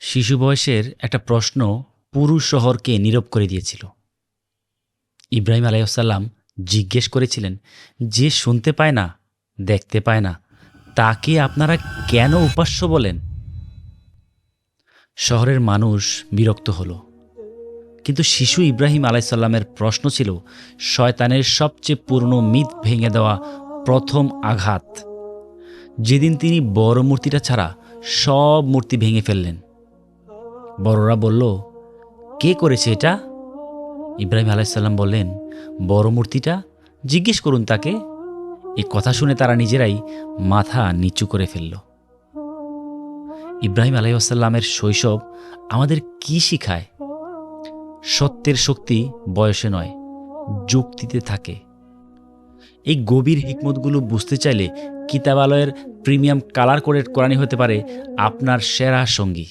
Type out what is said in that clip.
শিশু বয়সের একটা প্রশ্ন পুরো শহরকে নীরব করে দিয়েছিল। ইব্রাহিম আলাইসাল্লাম জিজ্ঞেস করেছিলেন, যে শুনতে পায় না, দেখতে পায় না, তাকে আপনারা কেন উপাস্য বলেন? শহরের মানুষ বিরক্ত হলো, কিন্তু শিশু ইব্রাহিম আলাইসাল্লামের প্রশ্ন ছিল শয়তানের সবচেয়ে পুরনো মিথ ভেঙে দেওয়া প্রথম আঘাত। যেদিন তিনি বড় মূর্তিটা ছাড়া সব মূর্তি ভেঙে ফেললেন, বড়রা বলল, কে করেছে এটা? ইব্রাহিম আলাইসাল্লাম বললেন, বড় মূর্তিটা, জিজ্ঞেস করুন তাকে। এই কথা শুনে তারা নিজেরাই মাথা নিচু করে ফেলল। ইব্রাহিম আলাইসাল্লামের শৈশব আমাদের কি শিখায়? সত্যের শক্তি বয়সে নয়, যুক্তিতে থাকে। এই গভীর হিকমতগুলো বুঝতে চাইলে কিতাবালয়ের প্রিমিয়াম কালার কোডেড কোরআনই হতে পারে আপনার সেরা সঙ্গী।